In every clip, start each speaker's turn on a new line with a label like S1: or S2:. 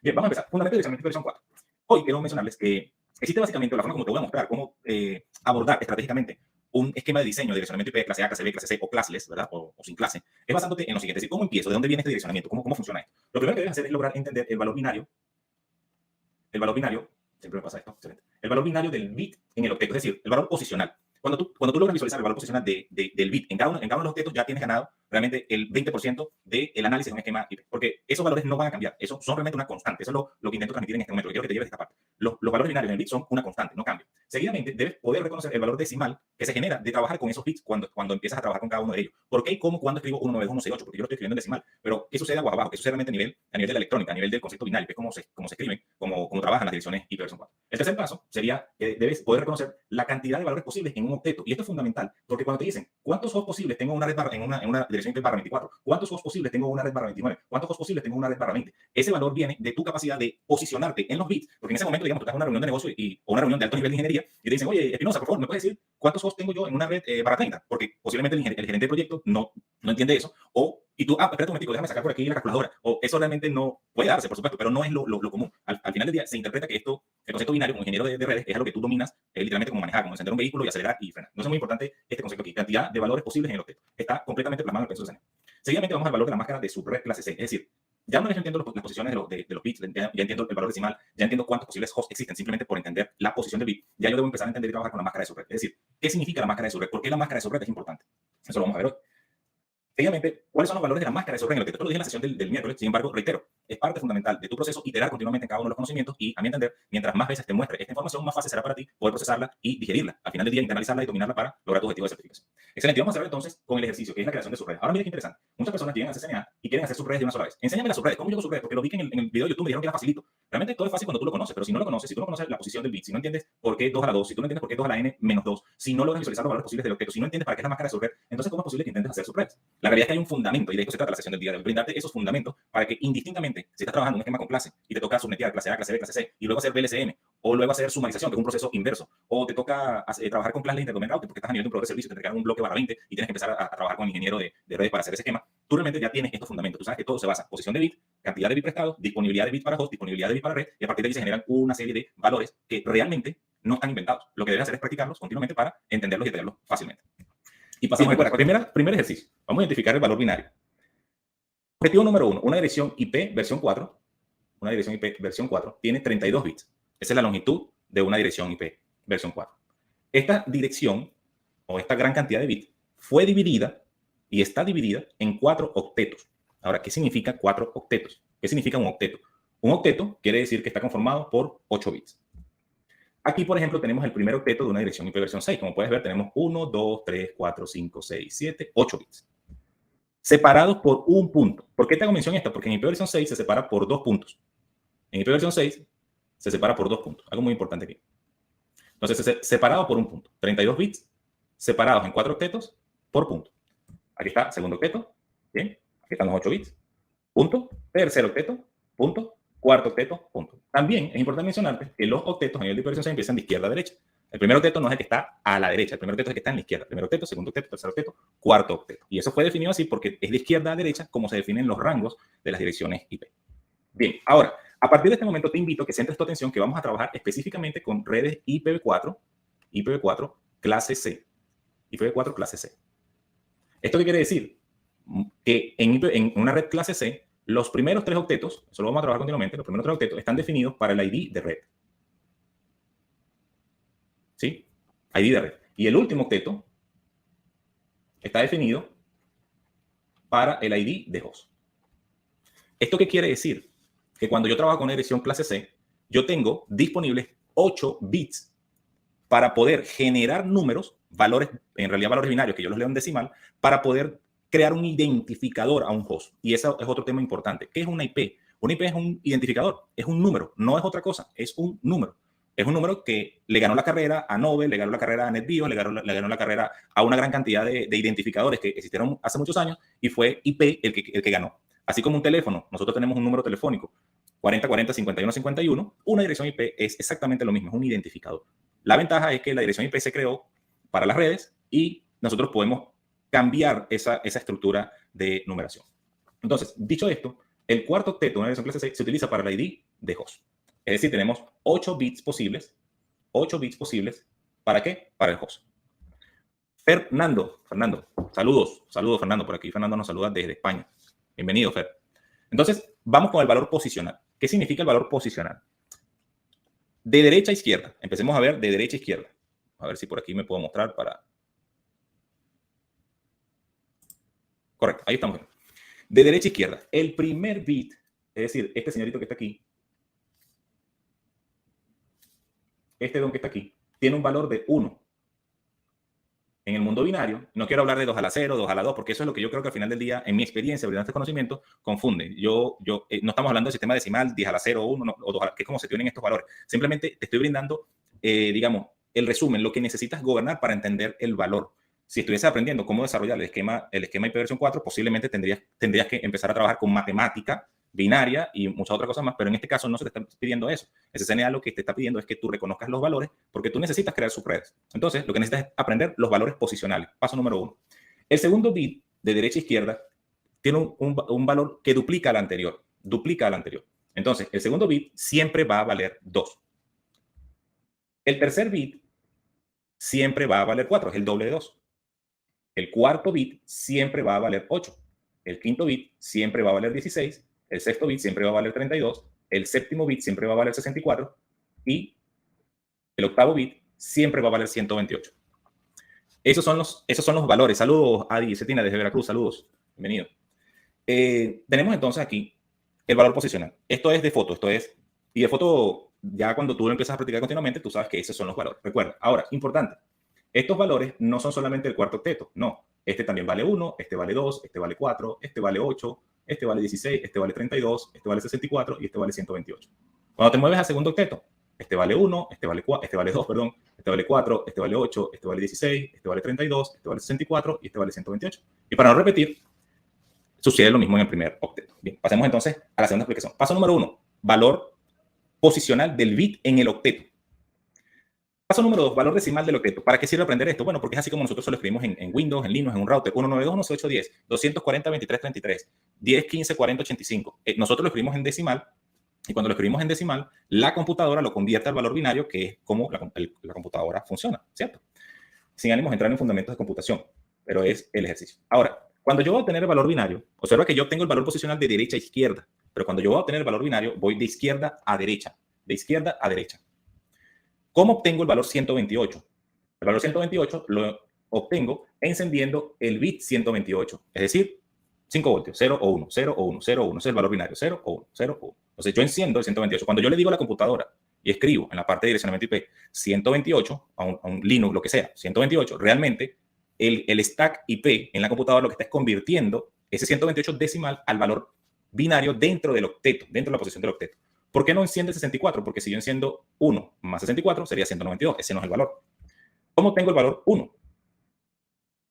S1: Bien, vamos a empezar. Fundamento de direccionamiento versión 4. Hoy quiero mencionarles que existe básicamente la forma como te voy a mostrar cómo abordar estratégicamente un esquema de diseño de direccionamiento IP, clase A, clase B, clase C o classless, ¿verdad? O sin clase, es basándote en lo siguiente. Es decir, ¿cómo empiezo? ¿De dónde viene este direccionamiento? ¿Cómo funciona esto? Lo primero que debes hacer es lograr entender el valor binario, siempre me pasa esto, excelente, el valor binario del bit en el objeto, es decir, el valor posicional. Cuando tú logras visualizar el valor posicional del bit en cada uno de los objetos, ya tienes ganado realmente el 20% del análisis de un esquema IP. Porque esos valores no van a cambiar. Esos son realmente una constante. Eso es lo que intento transmitir en este momento. Quiero que te lleves esta parte. Los valores binarios en el bit son una constante, no cambian. Seguidamente, debes poder reconocer el valor decimal que se genera de trabajar con esos bits cuando empiezas a trabajar con cada uno de ellos. ¿Por qué y cómo cuando escribo 192.168? Porque yo lo estoy escribiendo en decimal. Pero ¿qué sucede abajo? ¿Qué sucede realmente a nivel de la electrónica, a nivel del concepto binario, que es cómo se escriben, cómo trabajan las direcciones IP versión 4? El tercer paso sería que debes poder reconocer la cantidad de valores posibles en un octeto. Y esto es fundamental, porque cuando te dicen cuántos hosts posibles tengo en una red en una dirección IP barra 24, cuántos hosts posibles tengo en una red barra 29, cuántos hosts posibles tengo en una red barra 20, ese valor viene de tu capacidad de posicionarte en los bits, porque en ese momento, digamos, tú estás en una reunión de negocio o una reunión de alto nivel de ingeniería y te dicen, oye, Espinosa, por favor, ¿me puedes decir cuántos hosts tengo yo en una red barra 30? Porque posiblemente el gerente de proyecto no entiende eso, y tú, espérate un momentico, déjame sacar por aquí la calculadora, o eso realmente no puede darse, por supuesto, pero no es lo común. Al final del día se interpreta que el concepto binario como ingeniero de redes es algo que tú dominas literalmente como manejar, como encender un vehículo y acelerar y frenar. Entonces es muy importante este concepto aquí, cantidad de valores posibles en el objeto. Está completamente plasmado en el proceso de diseño. Seguidamente vamos al valor de la máscara de subred clase C, es decir, ya una vez entiendo las posiciones de los bits, ya entiendo el valor decimal, ya entiendo cuántos posibles hosts existen simplemente por entender la posición del bit, ya yo debo empezar a entender y trabajar con la máscara de subred. Es decir, ¿qué significa la máscara de subred? ¿Por qué la máscara de subred es importante? Eso lo vamos a ver hoy. Seguidamente, ¿cuáles son los valores de la máscara de subred en el objeto? Esto lo dije en la sesión del miércoles, sin embargo, reitero, es parte fundamental de tu proceso iterar continuamente en cada uno de los conocimientos y, a mi entender, mientras más veces te muestre esta información, más fácil será para ti poder procesarla y digerirla. Al final del día, internalizarla y dominarla para lograr tu objetivo de certificación. Excelente, vamos a ver entonces con el ejercicio, que es la creación de subredes. Ahora mira qué interesante. Muchas personas llegan a CCNA y quieren hacer subredes de una sola vez. Enséñame las subredes. ¿Cómo yo hago subredes? Porque lo vi que en el video de YouTube me dijeron que era facilito. Realmente todo es fácil cuando tú lo conoces, pero si no lo conoces, si tú no conoces la posición del bit, si no entiendes por qué 2 a la 2, si tú no entiendes por qué 2 a la n menos 2, si no logras visualizar los valores posibles del objeto, si no entiendes para qué es la máscara de subred, entonces ¿cómo es posible que intentes hacer subredes? La realidad es que hay un fundamento, y de esto se trata la sesión del día de hoy, brindarte esos fundamentos para que indistintamente, si estás trabajando en un esquema con clase y te toca subnetear clase A, clase B, clase C, y luego hacer VLCM, o luego hacer sumarización, que es un proceso inverso, o te toca trabajar con clases de interdomain routing porque estás a nivel de un proveedor de servicio, te entregan un bloque barra 20 y tienes que empezar a trabajar con el ingeniero de redes para hacer ese esquema, tú realmente ya tienes estos fundamentos. Tú sabes que todo se basa en posición de bit, cantidad de bit prestados, disponibilidad de bit para host, disponibilidad de bit para red, y a partir de ahí se generan una serie de valores que realmente no están inventados. Lo que debes hacer es practicarlos continuamente para entenderlos y entenderlos fácilmente. Y pasamos recuerda, primer ejercicio. Vamos a identificar el valor binario. Objetivo número 1, una dirección IP versión 4. Una dirección IP versión 4 tiene 32 bits. Esa es la longitud de una dirección IP versión 4. Esta dirección o esta gran cantidad de bits fue dividida y está dividida en 4 octetos. Ahora, ¿qué significa 4 octetos? ¿Qué significa un octeto? Un octeto quiere decir que está conformado por 8 bits. Aquí, por ejemplo, tenemos el primer octeto de una dirección IP versión 6. Como puedes ver, tenemos 1, 2, 3, 4, 5, 6, 7, 8 bits. Separados por un punto. ¿Por qué te hago mención esta? Porque en IP versión 6 se separa por 2 puntos. En IP versión 6 se separa por 2 puntos. Algo muy importante aquí. Entonces, separado por un punto. 32 bits separados en 4 octetos por punto. Aquí está, segundo octeto. Bien. Aquí están los 8 bits. Punto. Tercer octeto. Punto. Cuarto octeto. Punto. También es importante mencionarte que los octetos a nivel de IP versión 6 empiezan de izquierda a derecha. El primer octeto no es el que está a la derecha, el primer octeto es el que está en la izquierda. Primer octeto, segundo octeto, tercer octeto, cuarto octeto. Y eso fue definido así porque es de izquierda a derecha como se definen los rangos de las direcciones IP. Bien, ahora, a partir de este momento te invito a que centres tu atención que vamos a trabajar específicamente con redes IPv4 clase C. IPv4 clase C. ¿Esto qué quiere decir? Que en una red clase C, los primeros 3 octetos, eso lo vamos a trabajar continuamente, los primeros 3 octetos están definidos para el ID de red. ¿Sí? ID de red. Y el último octeto está definido para el ID de host. ¿Esto qué quiere decir? Que cuando yo trabajo con una dirección clase C, yo tengo disponibles 8 bits para poder generar números, valores, en realidad valores binarios, que yo los leo en decimal, para poder crear un identificador a un host. Y eso es otro tema importante. ¿Qué es una IP? Una IP es un identificador, es un número, no es otra cosa, es un número. Es un número que le ganó la carrera a Nobel, le ganó la carrera a NetBIOS, le ganó la carrera a una gran cantidad de identificadores que existieron hace muchos años y fue IP el que ganó. Así como un teléfono, nosotros tenemos un número telefónico, 4040 51 51, una dirección IP es exactamente lo mismo, es un identificador. La ventaja es que la dirección IP se creó para las redes y nosotros podemos cambiar esa estructura de numeración. Entonces, dicho esto, el cuarto octeto de una dirección clase C se utiliza para el ID de host. Es decir, tenemos 8 bits posibles. 8 bits posibles. ¿Para qué? Para el host. Fernando, saludos, Fernando, por aquí Fernando nos saluda desde España. Bienvenido, Fer. Entonces, vamos con el valor posicional. ¿Qué significa el valor posicional? De derecha a izquierda. Empecemos a ver de derecha a izquierda. A ver si por aquí me puedo mostrar para... Correcto, ahí estamos. De derecha a izquierda. El primer bit, es decir, este señorito que está aquí, este don que está aquí, tiene un valor de 1. En el mundo binario, no quiero hablar de 2 a la 0, 2 a la 2, porque eso es lo que yo creo que al final del día, en mi experiencia, brindando este conocimiento, confunde. No estamos hablando del sistema decimal, 10 a la 0, 1, no, o 2 a la, que es como se tienen estos valores. Simplemente te estoy brindando, digamos, el resumen, lo que necesitas gobernar para entender el valor. Si estuvieses aprendiendo cómo desarrollar el esquema IP versión 4, posiblemente tendrías que empezar a trabajar con matemática binaria y muchas otras cosas más, pero en este caso no se te está pidiendo eso. SCNA lo que te está pidiendo es que tú reconozcas los valores porque tú necesitas crear subredes. Entonces, lo que necesitas es aprender los valores posicionales. Paso número 1. El segundo bit de derecha a izquierda tiene un valor que duplica al anterior. Duplica al anterior. Entonces, el segundo bit siempre va a valer 2. El tercer bit siempre va a valer 4, es el doble de 2. El cuarto bit siempre va a valer 8. El quinto bit siempre va a valer 16. El sexto bit siempre va a valer 32, el séptimo bit siempre va a valer 64 y el octavo bit siempre va a valer 128. Esos son los valores. Saludos, Adi Cetina desde Veracruz, saludos, bienvenido. Tenemos entonces aquí el valor posicional. Esto es de foto, y de foto, ya cuando tú lo empiezas a practicar continuamente, tú sabes que esos son los valores. Recuerda, ahora, importante, estos valores no son solamente el cuarto octeto, no. Este también vale 1, este vale 2, este vale 4, este vale 8, este vale 16, este vale 32, este vale 64 y este vale 128. Cuando te mueves al segundo octeto, este vale 1, este vale 2, perdón, este vale 4, este vale 8, este vale 16, este vale 32, este vale 64 y este vale 128. Y para no repetir, sucede lo mismo en el primer octeto. Bien, pasemos entonces a la segunda explicación. Paso número 1, valor posicional del bit en el octeto. Paso número 2, valor decimal del octeto. ¿Para qué sirve aprender esto? Bueno, porque es así como nosotros lo escribimos en Windows, en Linux, en un router. 192.168.10, 240.23.33, 10.15.40.85. Nosotros lo escribimos en decimal y cuando lo escribimos en decimal, la computadora lo convierte al valor binario, que es como la computadora funciona, ¿cierto? Sin ánimos de entrar en fundamentos de computación, pero es el ejercicio. Ahora, cuando yo voy a obtener el valor binario, observa que yo obtengo el valor posicional de derecha a izquierda, pero cuando yo voy a obtener el valor binario, voy de izquierda a derecha, de izquierda a derecha. ¿Cómo obtengo el valor 128? El valor 128 lo obtengo encendiendo el bit 128, es decir, 5 voltios, 0 o 1, 0 o 1, 0 o 1, ese es el valor binario, 0 o 1, 0 o 1. Entonces yo enciendo el 128. Cuando yo le digo a la computadora y escribo en la parte de direccionamiento IP 128, a un Linux, lo que sea, 128, realmente el stack IP en la computadora lo que está es convirtiendo ese 128 decimal al valor binario dentro del octeto, dentro de la posición del octeto. ¿Por qué no enciende el 64? Porque si yo enciendo 1 más 64 sería 192. Ese no es el valor. ¿Cómo tengo el valor 1?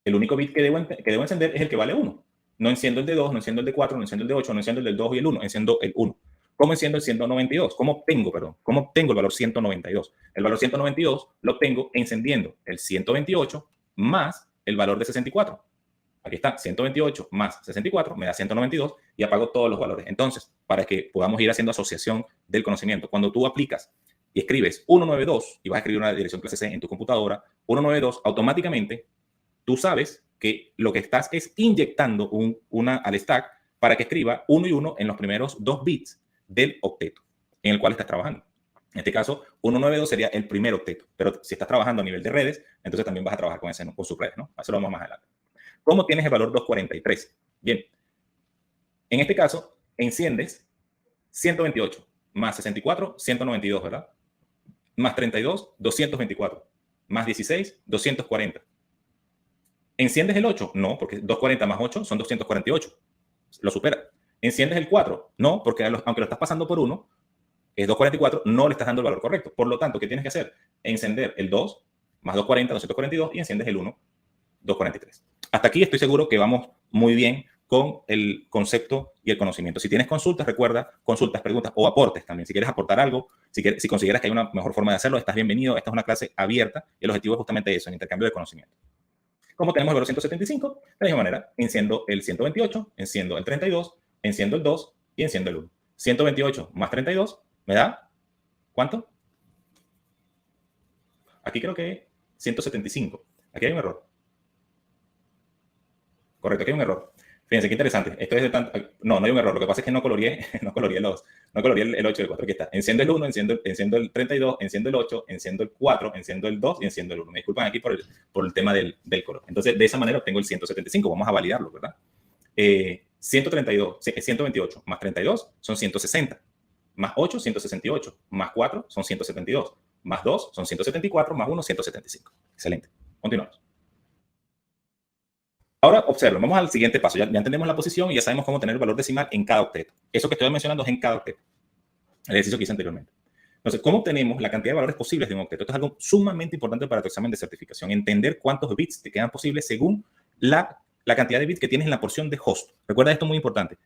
S1: El único bit que debo encender es el que vale 1. No enciendo el de 2, no enciendo el de 4, no enciendo el de 8, no enciendo el del 2 y el 1, enciendo el 1. ¿Cómo enciendo el 192? ¿Cómo obtengo el valor 192? El valor 192 lo obtengo encendiendo el 128 más el valor de 64. Aquí está, 128 más 64 me da 192 y apago todos los valores. Entonces, para que podamos ir haciendo asociación del conocimiento, cuando tú aplicas y escribes 192 y vas a escribir una dirección clase C en tu computadora, 192, automáticamente tú sabes que lo que estás es inyectando al stack para que escriba 1 y 1 en los primeros 2 bits del octeto en el cual estás trabajando. En este caso, 192 sería el primer octeto, pero si estás trabajando a nivel de redes, entonces también vas a trabajar con subredes, ¿no? Eso lo vamos más adelante. ¿Cómo tienes el valor 243? Bien, en este caso, enciendes 128 más 64, 192, ¿verdad? Más 32, 224. Más 16, 240. ¿Enciendes el 8? No, porque 240 más 8 son 248. Lo supera. ¿Enciendes el 4? No, porque aunque lo estás pasando por 1, es 244, no le estás dando el valor correcto. Por lo tanto, ¿qué tienes que hacer? Encender el 2 más 240, 242 y enciendes el 1, 243. Hasta aquí estoy seguro que vamos muy bien con el concepto y el conocimiento. Si tienes consultas, recuerda, consultas, preguntas o aportes también. Si quieres aportar algo, si consideras que hay una mejor forma de hacerlo, estás bienvenido. Esta es una clase abierta y el objetivo es justamente eso, el intercambio de conocimiento. Como tenemos el valor 175, de la misma manera, enciendo el 128, enciendo el 32, enciendo el 2 y enciendo el 1. 128 más 32 ¿Me da? ¿Cuánto? Aquí creo que 175. Aquí hay un error. Correcto, aquí hay un error. Fíjense qué interesante. Esto es de tanto. No, no hay un error. Lo que pasa es que no coloreé, no coloreé el 8 y el 4. Aquí está. Enciendo el 1, enciendo el 32, enciendo el 8, enciendo el 4, enciendo el 2 y enciendo el 1. Me disculpan aquí por el tema del color. Entonces, de esa manera obtengo el 175. Vamos a validarlo, ¿verdad? 132, 128 más 32 son 160. Más 8, 168. Más 4 son 172. Más 2 son 174. Más 1, 175. Excelente. Continuamos. Ahora observen, vamos al siguiente paso. Ya entendemos la posición y ya sabemos cómo tener el valor decimal en cada octeto. Eso que estoy mencionando es en cada octeto. El ejercicio que hice anteriormente. Entonces, ¿cómo obtenemos la cantidad de valores posibles de un octeto? Esto es algo sumamente importante para tu examen de certificación. Entender cuántos bits te quedan posibles según la cantidad de bits que tienes en la porción de host. Recuerda esto, muy importante.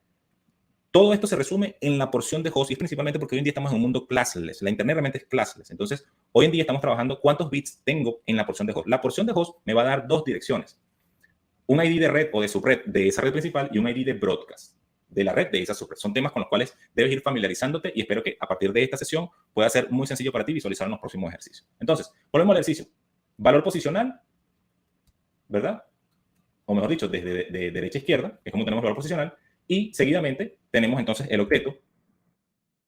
S1: Todo esto se resume en la porción de host y es principalmente porque hoy en día estamos en un mundo classless. La internet realmente es classless. Entonces, hoy en día estamos trabajando cuántos bits tengo en la porción de host. La porción de host me va a dar dos direcciones. Un ID de red o de subred de esa red principal y un ID de broadcast de la red de esa subred. Son temas con los cuales debes ir familiarizándote y espero que a partir de esta sesión pueda ser muy sencillo para ti visualizar en los próximos ejercicios. Entonces, volvemos al ejercicio. Valor posicional, ¿verdad? O mejor dicho, desde de derecha a izquierda, que es como tenemos el valor posicional, y seguidamente tenemos entonces el octeto,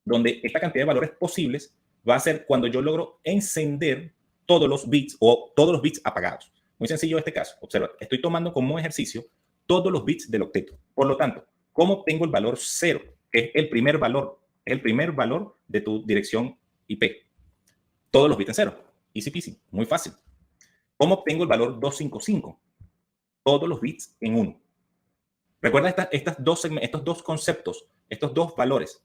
S1: donde esta cantidad de valores posibles va a ser cuando yo logro encender todos los bits o todos los bits apagados. Muy sencillo este caso. Observa, estoy tomando como ejercicio todos los bits del octeto. Por lo tanto, ¿cómo obtengo el valor 0? Que es el primer valor. Es el primer valor de tu dirección IP. Todos los bits en 0. Easy peasy. Muy fácil. ¿Cómo obtengo el valor 255? Todos los bits en 1. Recuerda estos dos conceptos, estos dos valores.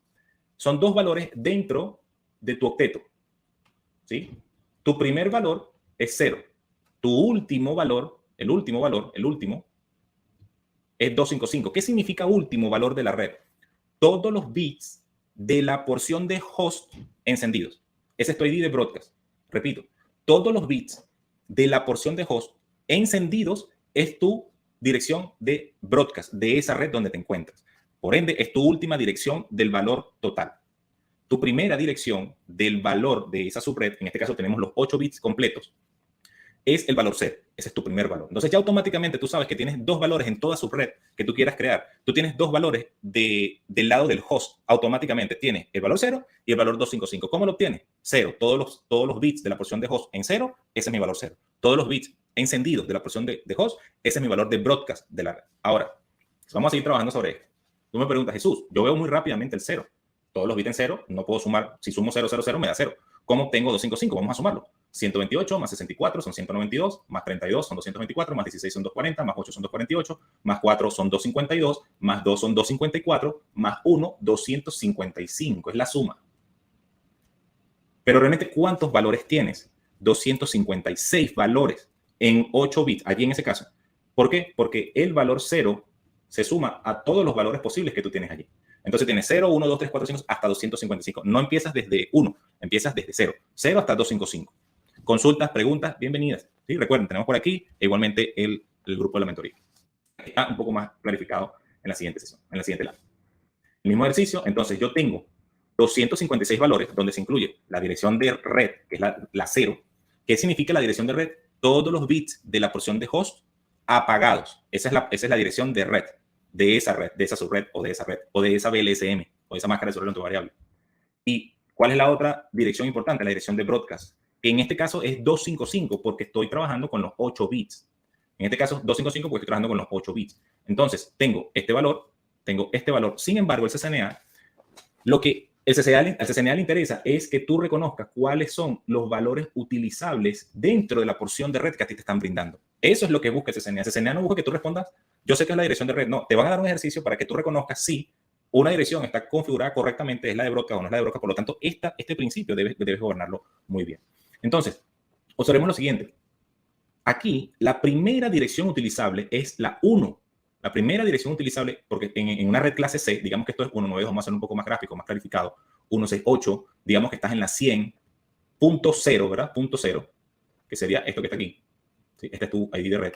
S1: Son dos valores dentro de tu octeto. ¿Sí? Tu primer valor es 0. Tu último valor, el último, es 255. ¿Qué significa último valor de la red? Todos los bits de la porción de host encendidos. Ese es tu ID de broadcast. Repito, todos los bits de la porción de host encendidos es tu dirección de broadcast de esa red donde te encuentras. Por ende, es tu última dirección del valor total. Tu primera dirección del valor de esa subred, en este caso tenemos los 8 bits completos, es el valor 0. Ese es tu primer valor. Entonces ya automáticamente tú sabes que tienes dos valores en toda subred que tú quieras crear. Tú tienes dos valores del lado del host. Automáticamente tienes el valor 0 y el valor 255. ¿Cómo lo obtienes? 0. Todos los bits de la porción de host en 0, ese es mi valor 0. Todos los bits encendidos de la porción de host, ese es mi valor de broadcast de la red. Ahora, vamos a seguir trabajando sobre esto. Tú me preguntas, Jesús, yo veo muy rápidamente el 0. Todos los bits en 0, no puedo sumar. Si sumo 0, 0, 0, me da 0. ¿Cómo obtengo 255? Vamos a sumarlo. 128 más 64 son 192, más 32 son 224, más 16 son 240, más 8 son 248, más 4 son 252, más 2 son 254, más 1, 255. Es la suma. Pero realmente, ¿cuántos valores tienes? 256 valores en 8 bits, allí en ese caso. ¿Por qué? Porque el valor 0 se suma a todos los valores posibles que tú tienes allí. Entonces tienes 0, 1, 2, 3, 4, 5, hasta 255. No empiezas desde 1, empiezas desde 0. 0 hasta 255. Consultas, preguntas, bienvenidas. ¿Sí? Recuerden, tenemos por aquí igualmente el grupo de la mentoría. Está un poco más clarificado en la siguiente sesión, en la siguiente lab. El mismo ejercicio, entonces yo tengo 256 valores donde se incluye la dirección de red, que es la 0. ¿Qué significa la dirección de red? Todos los bits de la porción de host apagados. Esa es la dirección de red, de esa subred o de esa red, o de esa VLSM, o de esa máscara de sobrenombre variable. ¿Y cuál es la otra dirección importante? La dirección de broadcast, que en este caso es 255 porque estoy trabajando con los 8 bits. En este caso, 255 porque estoy trabajando con los 8 bits. Entonces, tengo este valor, tengo este valor. Sin embargo, el CCNA, lo que al CCNA le interesa es que tú reconozcas cuáles son los valores utilizables dentro de la porción de red que a ti te están brindando. Eso es lo que busca el CCNA. El CCNA no busca que tú respondas, yo sé que es la dirección de red. No, te van a dar un ejercicio para que tú reconozcas si una dirección está configurada correctamente, es la de broadcast o no es la de broadcast. Por lo tanto, este principio debes gobernarlo muy bien. Entonces, observemos lo siguiente. Aquí, la primera dirección utilizable es la 1. La primera dirección utilizable, porque en una red clase C, digamos que esto es 192, vamos a hacer un poco más gráfico, más clarificado, 168, digamos que estás en la 100.0, ¿verdad? Punto 0, que sería esto que está aquí. ¿Sí? Este es tu ID de red.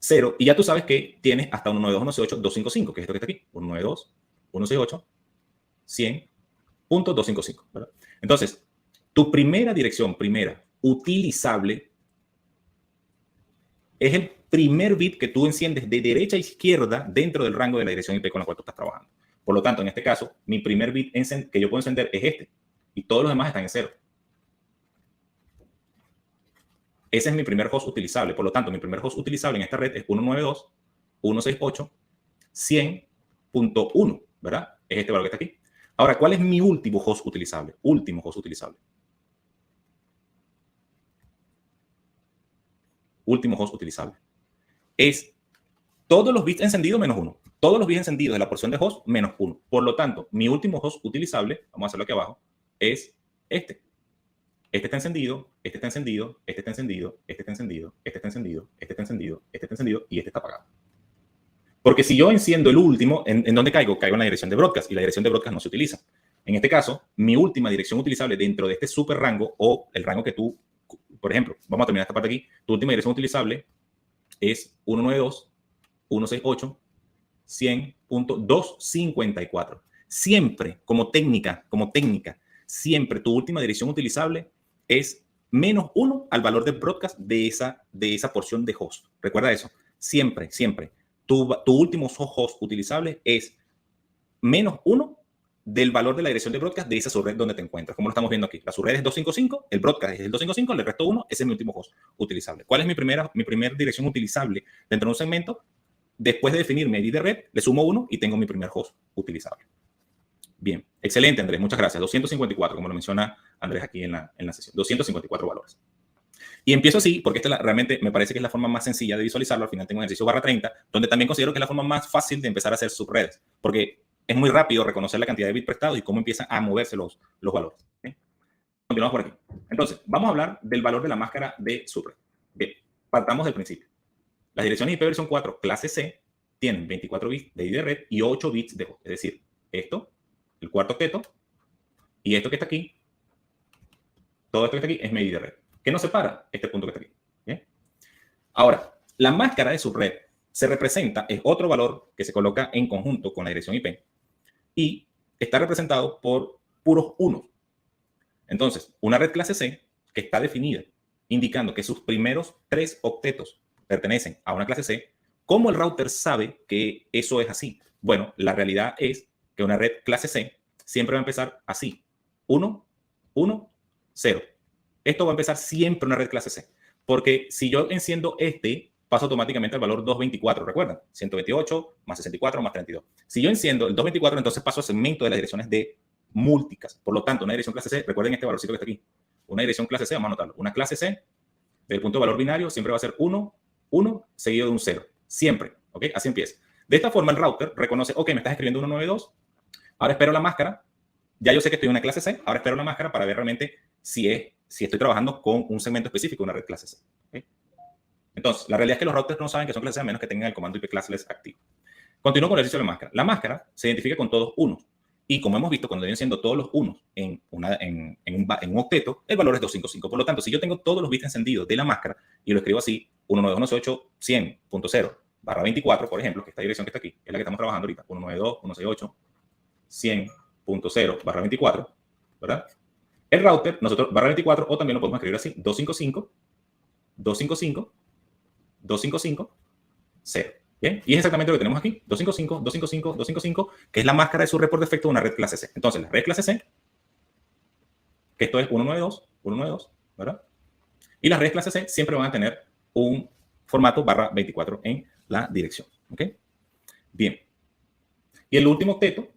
S1: 0, y ya tú sabes que tienes hasta 192, 168, 255, que es esto que está aquí. 192, 168, 100, 100.255, ¿verdad? Entonces, tu primera dirección, utilizable, es el primer bit que tú enciendes de derecha a izquierda dentro del rango de la dirección IP con la cual tú estás trabajando. Por lo tanto, en este caso, mi primer bit que yo puedo encender es este. Y todos los demás están en 0. Ese es mi primer host utilizable. Por lo tanto, mi primer host utilizable en esta red es 192.168.100.1, ¿verdad? Es este valor que está aquí. Ahora, ¿cuál es mi último host utilizable? Último host utilizable. Último host utilizable. Es todos los bits encendidos menos 1. Todos los bits encendidos de la porción de host menos 1. Por lo tanto, mi último host utilizable, vamos a hacerlo aquí abajo, es este. Este está encendido, este está encendido, este está encendido, este está encendido, este está encendido, este está encendido, este está encendido y este está apagado. Porque si yo enciendo el último, ¿en dónde caigo? Caigo en la dirección de broadcast y la dirección de broadcast no se utiliza. En este caso, mi última dirección utilizable dentro de este super rango o el rango que tú, por ejemplo, vamos a terminar esta parte aquí, tu última dirección utilizable es 192.168.100.254. Siempre, como técnica, siempre tu última dirección utilizable es menos 1 al valor de broadcast de esa porción de host. Recuerda eso. Siempre, siempre. Tu último host utilizable es menos 1 del valor de la dirección de broadcast de esa subred donde te encuentras. Como lo estamos viendo aquí. La subred es 255, el broadcast es el 255, le resto 1, ese es mi último host utilizable. ¿Cuál es mi primera dirección utilizable dentro de un segmento? Después de definir mi ID de red, le sumo 1 y tengo mi primer host utilizable. Bien, excelente, Andrés, muchas gracias. 254, como lo menciona Andrés aquí en la sesión. 254 valores. Y empiezo así, porque esta realmente me parece que es la forma más sencilla de visualizarlo. Al final tengo un ejercicio /30, donde también considero que es la forma más fácil de empezar a hacer subredes, porque es muy rápido reconocer la cantidad de bits prestados y cómo empiezan a moverse los valores. ¿Sí? Continuamos por aquí. Entonces, vamos a hablar del valor de la máscara de subred. Bien, partamos del principio. Las direcciones IP versión 4 clase C tienen 24 bits de ID de red y 8 bits de host. Es decir, esto, el cuarto octeto, y esto que está aquí, todo esto que está aquí es mi ID de red. ¿Qué nos separa? Este punto que está aquí. ¿Bien? Ahora, la máscara de subred se representa, es otro valor que se coloca en conjunto con la dirección IP y está representado por puros unos. Entonces, una red clase C que está definida, indicando que sus primeros 3 octetos pertenecen a una clase C, ¿cómo el router sabe que eso es así? Bueno, la realidad es que una red clase C siempre va a empezar así. 1, 1, 0. Esto va a empezar siempre una red clase C. Porque si yo enciendo paso automáticamente al valor 224, ¿recuerdan? 128 más 64 más 32. Si yo enciendo el 224, entonces paso al segmento de las direcciones de múltiplicas. Por lo tanto, una dirección clase C, recuerden este valorcito que está aquí. Una dirección clase C, vamos a anotarlo. Una clase C, del punto de valor binario, siempre va a ser 1, 1, seguido de un 0. Siempre, ¿ok? Así empieza. De esta forma, el router reconoce, ok, me estás escribiendo 192, ahora espero la máscara, ya yo sé que estoy en una clase C, ahora espero la máscara para ver realmente si estoy trabajando con un segmento específico, una red clase C. ¿Okay? Entonces, la realidad es que los routers no saben que son clase C a menos que tengan el comando IP classless activo. Continúo con el ejercicio de la máscara. La máscara se identifica con todos unos. Y como hemos visto, cuando vienen siendo todos los unos en un octeto, el valor es 255. Por lo tanto, si yo tengo todos los bits encendidos de la máscara y lo escribo así, 192.168.100.24, por ejemplo, que esta dirección que está aquí, es la que estamos trabajando ahorita, 192.168.100.24, ¿verdad? El router, nosotros, /24, o también lo podemos escribir así, 255, 255, 255, 0. ¿Bien? Y es exactamente lo que tenemos aquí, 255, 255, 255, que es la máscara de su red por defecto de una red clase C. Entonces, la red clase C, que esto es 192, 192, ¿verdad? Y las redes clase C siempre van a tener un formato /24 en la dirección. ¿Ok? Bien. Y el último octeto,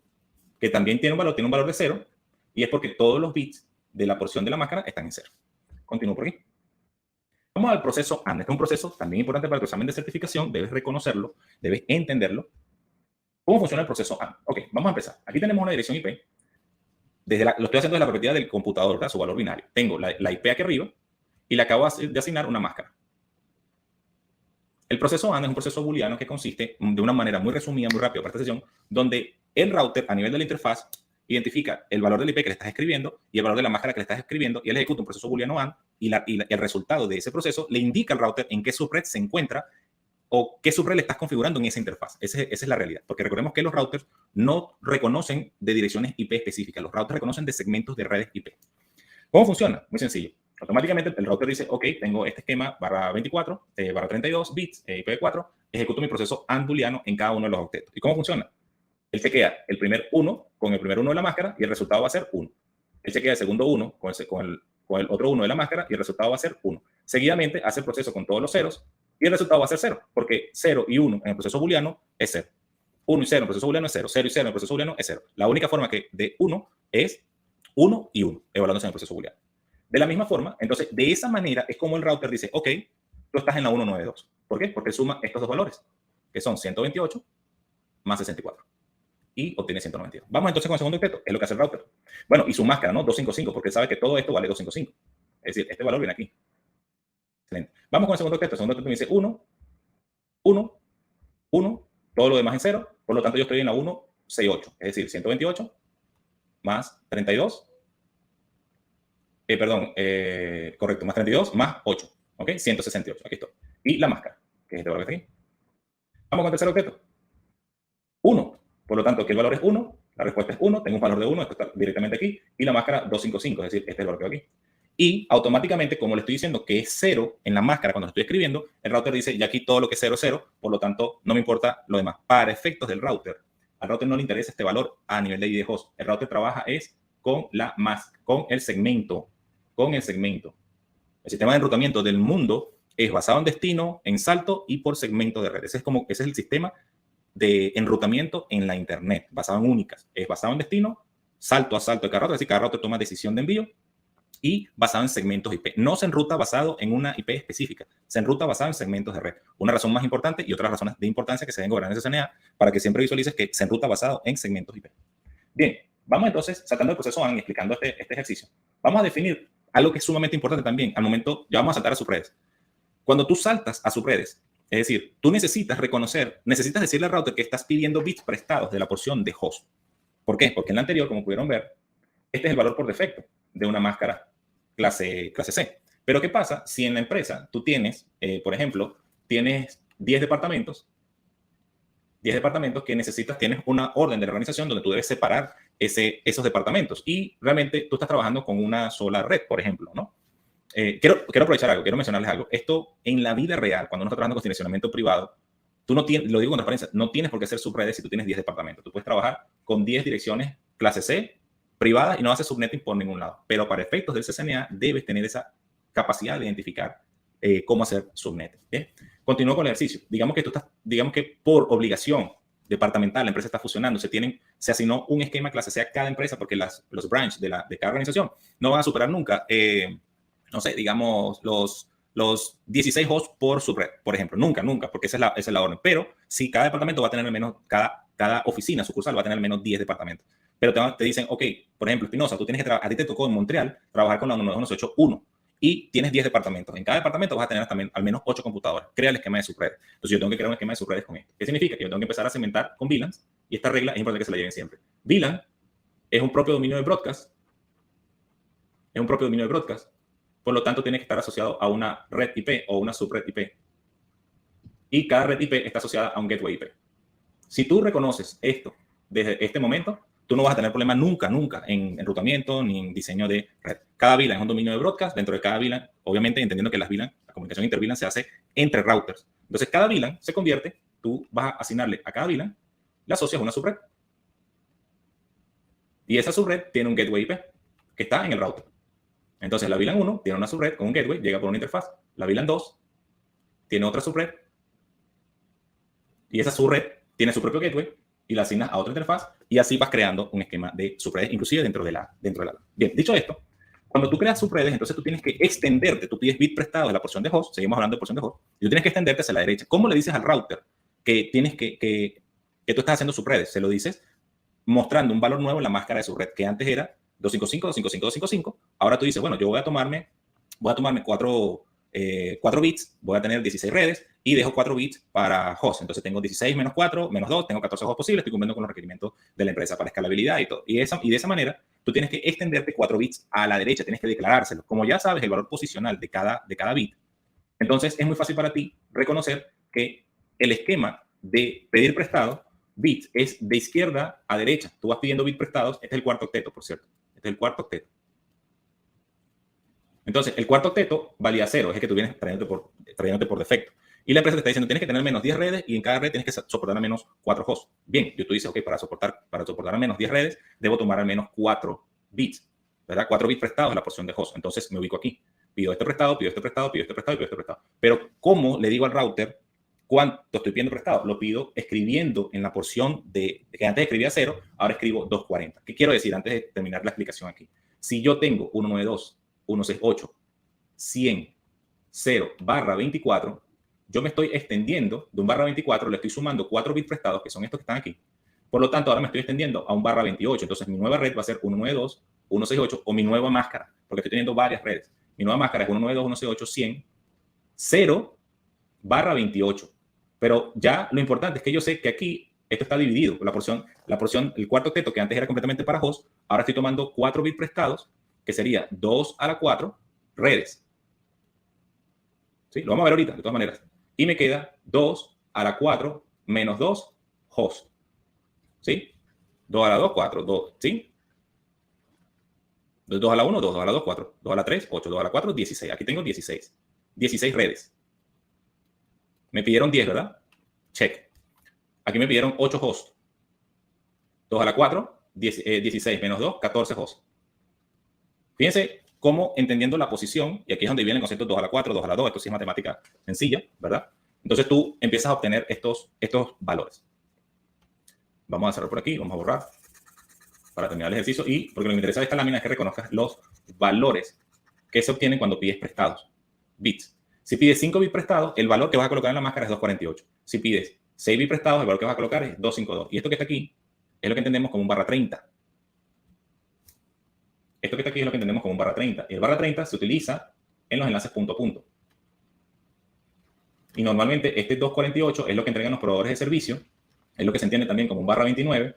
S1: que también tiene un valor de 0, y es porque todos los bits de la porción de la máscara están en 0. Continúo por aquí. Vamos al proceso AND. Este es un proceso también importante para tu examen de certificación. Debes reconocerlo, debes entenderlo. ¿Cómo funciona el proceso AND? Ok, vamos a empezar. Aquí tenemos una dirección IP. Lo estoy haciendo desde la perspectiva del computador, ¿verdad? Su valor binario. Tengo la IP aquí arriba y le acabo de asignar una máscara. El proceso AND es un proceso booleano que consiste de una manera muy resumida, muy rápida para esta sesión, donde el router a nivel de la interfaz identifica el valor del IP que le estás escribiendo y el valor de la máscara que le estás escribiendo y él ejecuta un proceso booleano AND y el resultado de ese proceso le indica al router en qué subred se encuentra o qué subred le estás configurando en esa interfaz. Esa es la realidad, porque recordemos que los routers no reconocen de direcciones IP específicas, los routers reconocen de segmentos de redes IP. ¿Cómo funciona? Muy sencillo. Automáticamente el router dice, ok, tengo este esquema barra 24, barra 32 bits, IPv4, ejecuto mi proceso AND booleano en cada uno de los octetos. ¿Y cómo funciona? Él chequea el primer 1 con el primer 1 de la máscara y el resultado va a ser 1. Él chequea el segundo 1 con el otro 1 de la máscara y el resultado va a ser 1. Seguidamente hace el proceso con todos los ceros y el resultado va a ser 0, porque 0 y 1 en el proceso booleano es 0. 1 y 0 en el proceso booleano es 0. 0 y 0 en el proceso booleano es 0. La única forma que de 1 es 1 y 1, evaluándose en el proceso booleano. De la misma forma, entonces, de esa manera es como el router dice, ok, tú estás en la 192. ¿Por qué? Porque suma estos dos valores, que son 128 más 64. Y obtiene 192. Vamos entonces con el segundo objeto, es lo que hace el router. Bueno, y su máscara, ¿no? 255, porque sabe que todo esto vale 255. Es decir, este valor viene aquí. Excelente. Vamos con el segundo objeto. El segundo objeto me dice 1, 1, 1, todo lo demás en 0. Por lo tanto, yo estoy en la 168. Es decir, 128 más 32. Correcto, más 32 más 8. ¿Ok? 168. Aquí estoy. Y la máscara, que es este valor que está aquí. Vamos con el tercer objeto. 1. Por lo tanto, que el valor es 1, la respuesta es 1, tengo un valor de 1, esto está directamente aquí, y la máscara 255, es decir, este es el valor que va aquí. Y automáticamente, como le estoy diciendo que es 0 en la máscara cuando estoy escribiendo, el router dice, ya aquí todo lo que es 0 es 0, por lo tanto, no me importa lo demás. Para efectos del router, al router no le interesa este valor a nivel de ID host. El router trabaja es con con el segmento. El sistema de enrutamiento del mundo es basado en destino, en salto y por segmento de red. Ese es el sistema de enrutamiento en la internet, basado en únicas. Es basado en destino, salto a salto de cada router, es decir, cada router toma decisión de envío y basado en segmentos IP. No se enruta basado en una IP específica, se enruta basado en segmentos de red. Una razón más importante y otras razones de importancia que se deben gobernar en CCNA para que siempre visualices que se enruta basado en segmentos IP. Bien, vamos entonces, saltando el proceso AND y explicando este ejercicio, vamos a definir algo que es sumamente importante también. Al momento, ya vamos a saltar a subredes. Cuando tú saltas a subredes, es decir, tú necesitas decirle al router que estás pidiendo bits prestados de la porción de host. ¿Por qué? Porque en la anterior, como pudieron ver, este es el valor por defecto de una máscara clase C. Pero ¿qué pasa si en la empresa tú tienes, por ejemplo, tienes 10 departamentos que tienes una orden de la organización donde tú debes separar esos departamentos y realmente tú estás trabajando con una sola red, por ejemplo, ¿no? Quiero aprovechar algo, quiero mencionarles algo. Esto en la vida real, cuando uno está trabajando con direccionamiento privado, tú no tienes, lo digo con transparencia, no tienes por qué hacer subredes si tú tienes 10 departamentos. Tú puedes trabajar con 10 direcciones clase C privadas y no haces subnetting por ningún lado. Pero para efectos del CCNA debes tener esa capacidad de identificar cómo hacer subnetting. ¿Okay? Continúo con el ejercicio. Digamos que por obligación departamental, la empresa está fusionando, se asignó un esquema clase C a cada empresa porque los branches de cada organización no van a superar nunca no sé, digamos, los 16 hosts por subred, por ejemplo. Nunca, porque esa es la orden. Pero sí, cada departamento va a tener al menos, cada oficina, sucursal, va a tener al menos 10 departamentos. Pero te dicen, ok, por ejemplo, Espinosa, a ti te tocó en Montreal trabajar con la 192.168.1 y tienes 10 departamentos. En cada departamento vas a tener también al menos 8 computadoras. Crea el esquema de subredes. Entonces yo tengo que crear un esquema de subredes con esto. ¿Qué significa? Que yo tengo que empezar a segmentar con VLANs y esta regla es importante que se la lleven siempre. VLAN es un propio dominio de broadcast. Por lo tanto, tiene que estar asociado a una red IP o una subred IP. Y cada red IP está asociada a un gateway IP. Si tú reconoces esto desde este momento, tú no vas a tener problema nunca en enrutamiento ni en diseño de red. Cada VLAN es un dominio de broadcast. Dentro de cada VLAN, obviamente entendiendo que las VLAN, la comunicación inter-VLAN se hace entre routers. Entonces, cada VLAN se convierte, tú vas a asignarle a cada VLAN, le asocias una subred. Y esa subred tiene un gateway IP que está en el router. Entonces, la VLAN 1 tiene una subred con un gateway, llega por una interfaz. La VLAN 2 tiene otra subred y esa subred tiene su propio gateway y la asignas a otra interfaz y así vas creando un esquema de subredes, inclusive dentro de la LAN. Bien, dicho esto, cuando tú creas subredes, entonces tú tienes que extenderte, tú pides bit prestado de la porción de host, seguimos hablando de porción de host, y tú tienes que extenderte hacia la derecha. ¿Cómo le dices al router que tú estás haciendo subredes? Se lo dices mostrando un valor nuevo en la máscara de subred, que antes era 255, 255, 255. Ahora tú dices, bueno, yo voy a tomarme 4 bits, voy a tener 16 redes y dejo 4 bits para host. Entonces tengo 16 menos 4, menos 2, tengo 14 hosts posibles, estoy cumpliendo con los requerimientos de la empresa para escalabilidad y todo. Y de esa manera, tú tienes que extenderte 4 bits a la derecha, tienes que declarárselo. Como ya sabes el valor posicional de cada bit, entonces es muy fácil para ti reconocer que el esquema de pedir prestado, bits, es de izquierda a derecha. Tú vas pidiendo bits prestados. Este es el cuarto octeto, por cierto. Este es el cuarto octeto. Entonces, el cuarto octeto valía 0, es el que tú vienes trayéndote por defecto. Y la empresa te está diciendo, tienes que tener menos 10 redes y en cada red tienes que soportar al menos 4 hosts. Bien, tú dices, ok, para soportar al menos 10 redes, debo tomar al menos 4 bits, ¿verdad? 4 bits prestados a la porción de host. Entonces, me ubico aquí. Pido este prestado, pido este prestado, pido este prestado y pido este prestado. Pero, ¿cómo le digo al router cuánto estoy pidiendo prestado? Lo pido escribiendo en la porción que antes escribía 0, ahora escribo 240. ¿Qué quiero decir antes de terminar la explicación aquí? Si yo tengo 192, 168, 100, 0/24, yo me estoy extendiendo de un /24, le estoy sumando 4 bits prestados, que son estos que están aquí. Por lo tanto, ahora me estoy extendiendo a un /28. Entonces, mi nueva red va a ser 192, 168 o mi nueva máscara, porque estoy teniendo varias redes. Mi nueva máscara es 192, 168, 100, 0/28. Pero ya lo importante es que yo sé que aquí esto está dividido. La porción, el cuarto octeto que antes era completamente para host, ahora estoy tomando 4 bits prestados, que sería 2 a la 4 redes. ¿Sí? Lo vamos a ver ahorita, de todas maneras. Y me queda 2 a la 4 menos 2 host. ¿Sí? 2 a la 2, 4. 2, ¿sí? 2 a la 1, 2, 2 a la 2, 4. 2 a la 3, 8. 2 a la 4, 16. Aquí tengo 16. 16 redes. Me pidieron 10, ¿verdad? Check. Aquí me pidieron 8 hosts. 2 a la 4, 16 menos 2, 14 hosts. Fíjense cómo entendiendo la posición, y aquí es donde viene el concepto 2 a la 4, 2 a la 2, esto sí es matemática sencilla, ¿verdad? Entonces tú empiezas a obtener estos valores. Vamos a cerrar por aquí, vamos a borrar para terminar el ejercicio, y porque lo que me interesa de esta lámina es que reconozcas los valores que se obtienen cuando pides prestados, bits. Si pides 5 bits prestados, el valor que vas a colocar en la máscara es 248. Si pides 6 bits prestados, el valor que vas a colocar es 252. Y esto que está aquí es lo que entendemos como un /30. Esto que está aquí es lo que entendemos como un /30. Y el /30 se utiliza en los enlaces punto a punto. Y normalmente este 248 es lo que entregan los proveedores de servicio, es lo que se entiende también como un /29.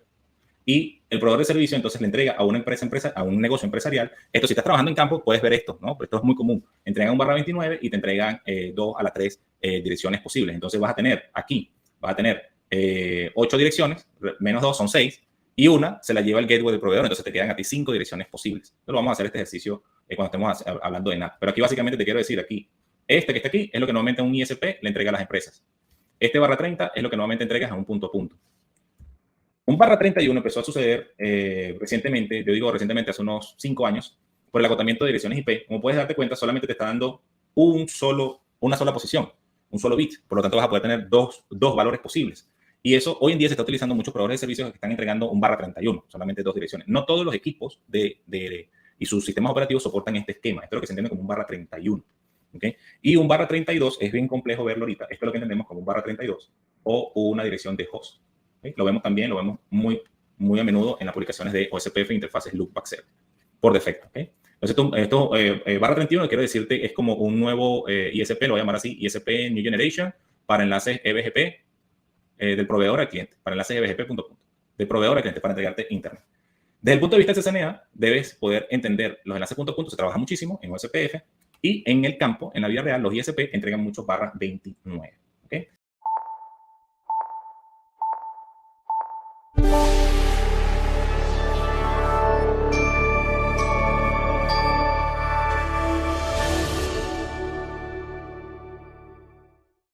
S1: Y el proveedor de servicio entonces le entrega a una empresa, a un negocio empresarial. Esto, si estás trabajando en campo, puedes ver esto, ¿no? Pero esto es muy común. Entregan un /29 y te entregan 2 a la 3 direcciones posibles. Entonces vas a tener aquí, 8 direcciones, menos 2 son 6. Y una se la lleva el gateway del proveedor, entonces te quedan a ti 5 direcciones posibles. Entonces vamos a hacer este ejercicio cuando estemos hablando de NAT. Pero aquí básicamente te quiero decir aquí, este que está aquí es lo que normalmente un ISP le entrega a las empresas. Este /30 es lo que normalmente entregas a un punto a punto. Un /31 empezó a suceder recientemente, yo digo recientemente, hace unos 5 años, por el agotamiento de direcciones IP. Como puedes darte cuenta, solamente te está dando una sola posición, un solo bit. Por lo tanto, vas a poder tener dos valores posibles. Y eso hoy en día se está utilizando muchos proveedores de servicios que están entregando un /31, solamente 2 direcciones. No todos los equipos y sus sistemas operativos soportan este esquema. Esto es lo que se entiende como un /31. ¿Okay? Y un /32 es bien complejo verlo ahorita. Esto es lo que entendemos como un /32 o una dirección de host. ¿Okay? Lo vemos muy a menudo en las publicaciones de OSPF, interfaces Loopback Server, por defecto. ¿Okay? Entonces, esto /31, quiero decirte, es como un nuevo ISP, lo voy a llamar así, ISP New Generation, para enlaces EBGP del proveedor al cliente, para enlaces EBGP punto a punto, del proveedor al cliente, para entregarte internet. Desde el punto de vista de CCNA, debes poder entender los enlaces punto a punto, se trabaja muchísimo en OSPF, y en el campo, en la vida real, los ISP entregan muchos /29. ¿Okay?